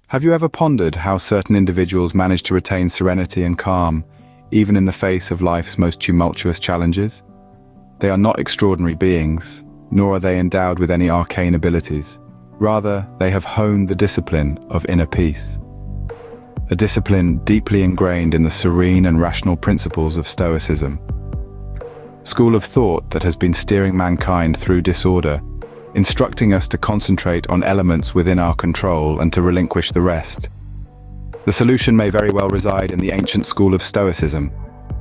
Have you ever pondered how certain individuals manage to retain serenity and calm, even in the face of life's most tumultuous challenges? They are not extraordinary beings, nor are they endowed with any arcane abilities. Rather, they have honed the discipline of inner peace. A discipline deeply ingrained in the serene and rational principles of Stoicism. School of thought that has been steering mankind through disorder, instructing us to concentrate on elements within our control and to relinquish the rest. The solution may very well reside in the ancient school of Stoicism.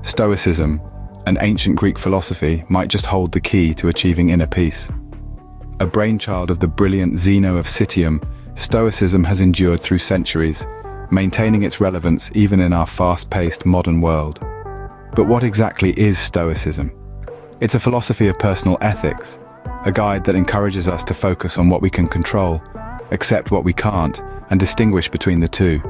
Stoicism, an ancient Greek philosophy, might just hold the key to achieving inner peace. A brainchild of the brilliant Zeno of Citium, Stoicism has endured through centuries, maintaining its relevance even in our fast-paced modern world. But what exactly is Stoicism? It's a philosophy of personal ethics, a guide that encourages us to focus on what we can control, accept what we can't, and distinguish between the two.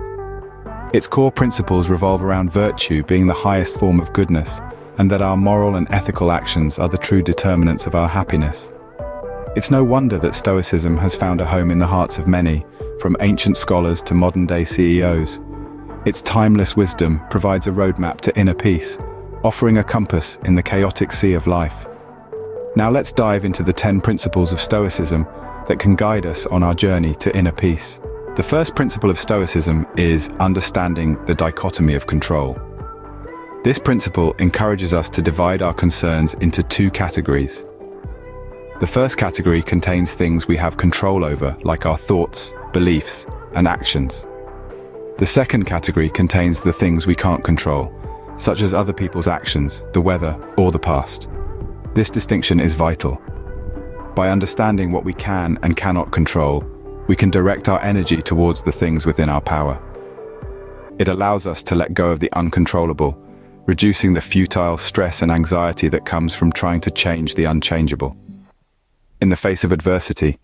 Its core principles revolve around virtue being the highest form of goodness, and that our moral and ethical actions are the true determinants of our happiness. It's no wonder that Stoicism has found a home in the hearts of many, from ancient scholars to modern-day CEOs. Its timeless wisdom provides a roadmap to inner peace, offering a compass in the chaotic sea of life. Now let's dive into the 10 principles of Stoicism that can guide us on our journey to inner peace. The first principle of Stoicism is understanding the dichotomy of control. This principle encourages us to divide our concerns into two categories. The first category contains things we have control over, like our thoughts, beliefs, and actions. The second category contains the things we can't control, such as other people's actions, the weather, or the past. This distinction is vital. By understanding what we can and cannot control, we can direct our energy towards the things within our power. It allows us to let go of the uncontrollable, reducing the futile stress and anxiety that comes from trying to change the unchangeable. In the face of adversity,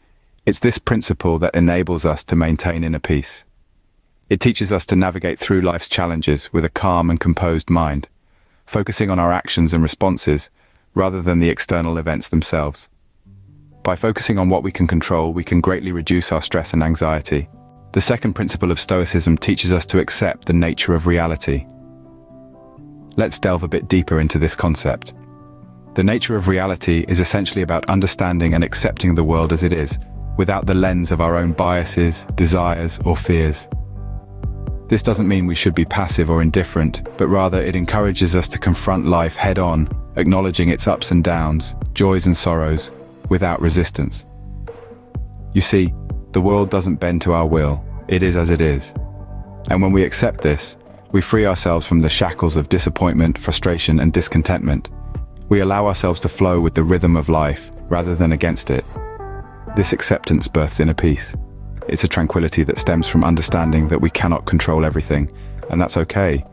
it's this principle that enables us to maintain inner peace. It teaches us to navigate through life's challenges with a calm and composed mind, focusing on our actions and responses rather than the external events themselves. By focusing on what we can control, we can greatly reduce our stress and anxiety. The second principle of Stoicism teaches us to accept the nature of reality. Let's delve a bit deeper into this concept. The nature of reality is essentially about understanding and accepting the world as it is, without the lens of our own biases, desires, or fears. This doesn't mean we should be passive or indifferent, but rather it encourages us to confront life head-on, acknowledging its ups and downs, joys and sorrows, without resistance. You see, the world doesn't bend to our will, it is as it is. And when we accept this, we free ourselves from the shackles of disappointment, frustration, and discontentment. We allow ourselves to flow with the rhythm of life, rather than against it. This acceptance births inner peace. It's a tranquility that stems from understanding that we cannot control everything, and that's okay.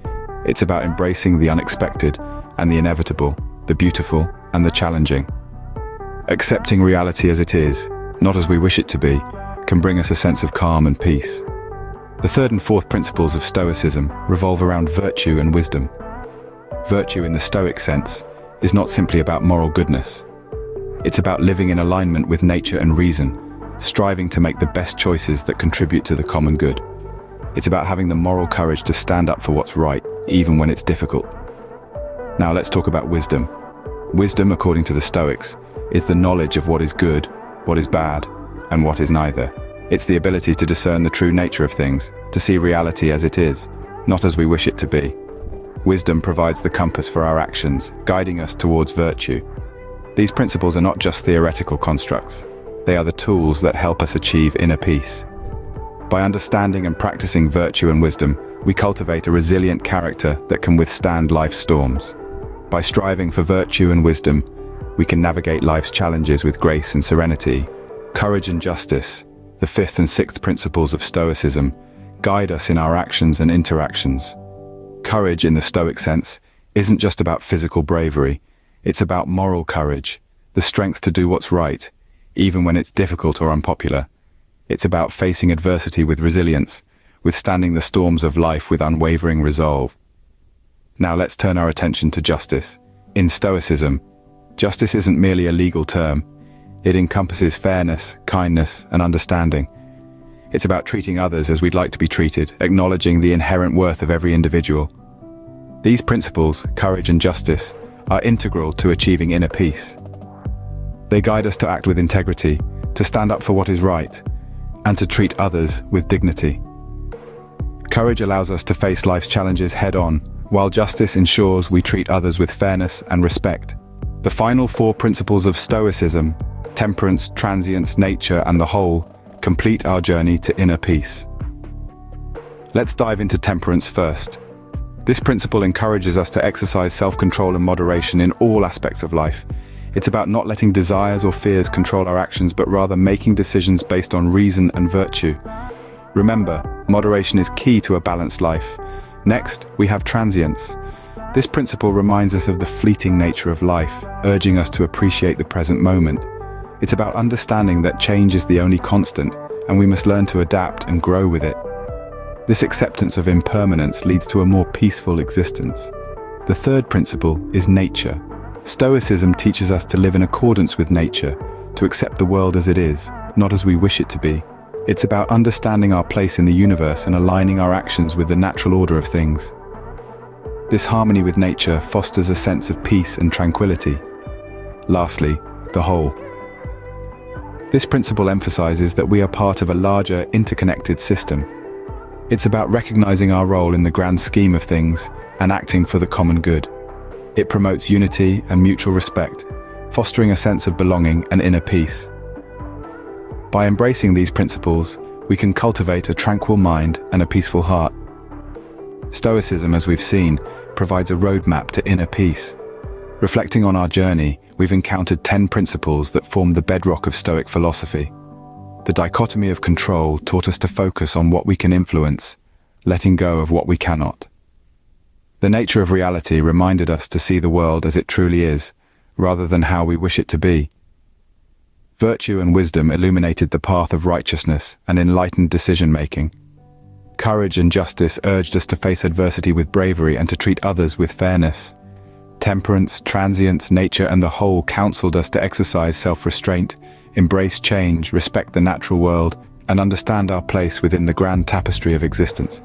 It's about embracing the unexpected and the inevitable, the beautiful and the challenging. Accepting reality as it is, not as we wish it to be, can bring us a sense of calm and peace. The third and fourth principles of Stoicism revolve around virtue and wisdom. Virtue in the Stoic sense is not simply about moral goodness. It's about living in alignment with nature and reason, striving to make the best choices that contribute to the common good. It's about having the moral courage to stand up for what's right, even when it's difficult. Now let's talk about wisdom. Wisdom, according to the Stoics, is the knowledge of what is good, what is bad, and what is neither. It's the ability to discern the true nature of things, to see reality as it is, not as we wish it to be. Wisdom provides the compass for our actions, guiding us towards virtue. These principles are not just theoretical constructs. They are the tools that help us achieve inner peace. By understanding and practicing virtue and wisdom, we cultivate a resilient character that can withstand life's storms. By striving for virtue and wisdom, we can navigate life's challenges with grace and serenity. Courage and justice, the fifth and sixth principles of Stoicism, guide us in our actions and interactions. Courage in the Stoic sense isn't just about physical bravery. It's about moral courage, the strength to do what's right, even when it's difficult or unpopular. It's about facing adversity with resilience, withstanding the storms of life with unwavering resolve. Now let's turn our attention to justice. In Stoicism, justice isn't merely a legal term. It encompasses fairness, kindness, and understanding. It's about treating others as we'd like to be treated, acknowledging the inherent worth of every individual. These principles, courage and justice, are integral to achieving inner peace. They guide us to act with integrity, to stand up for what is right, and to treat others with dignity. Courage allows us to face life's challenges head-on, while justice ensures we treat others with fairness and respect. The final four principles of Stoicism, temperance, transience, nature, and the whole, complete our journey to inner peace. Let's dive into temperance first. This principle encourages us to exercise self-control and moderation in all aspects of life. It's about not letting desires or fears control our actions, but rather making decisions based on reason and virtue. Remember, moderation is key to a balanced life. Next, we have transience. This principle reminds us of the fleeting nature of life, urging us to appreciate the present moment. It's about understanding that change is the only constant, and we must learn to adapt and grow with it. This acceptance of impermanence leads to a more peaceful existence. The third principle is nature. Stoicism teaches us to live in accordance with nature, to accept the world as it is, not as we wish it to be. It's about understanding our place in the universe and aligning our actions with the natural order of things. This harmony with nature fosters a sense of peace and tranquility. Lastly, the whole. This principle emphasizes that we are part of a larger, interconnected system. It's about recognizing our role in the grand scheme of things and acting for the common good. It promotes unity and mutual respect, fostering a sense of belonging and inner peace. By embracing these principles, we can cultivate a tranquil mind and a peaceful heart. Stoicism, as we've seen, provides a roadmap to inner peace. Reflecting on our journey, we've encountered 10 principles that form the bedrock of Stoic philosophy. The dichotomy of control taught us to focus on what we can influence, letting go of what we cannot. The nature of reality reminded us to see the world as it truly is, rather than how we wish it to be. Virtue and wisdom illuminated the path of righteousness and enlightened decision-making. Courage and justice urged us to face adversity with bravery and to treat others with fairness. Temperance, transience, nature, and the whole counseled us to exercise self-restraint, embrace change, respect the natural world, and understand our place within the grand tapestry of existence.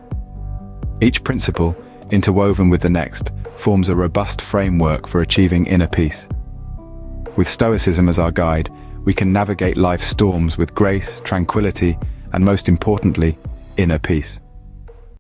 Each principle, interwoven with the next, forms a robust framework for achieving inner peace. With Stoicism as our guide, we can navigate life's storms with grace, tranquility, and most importantly, inner peace.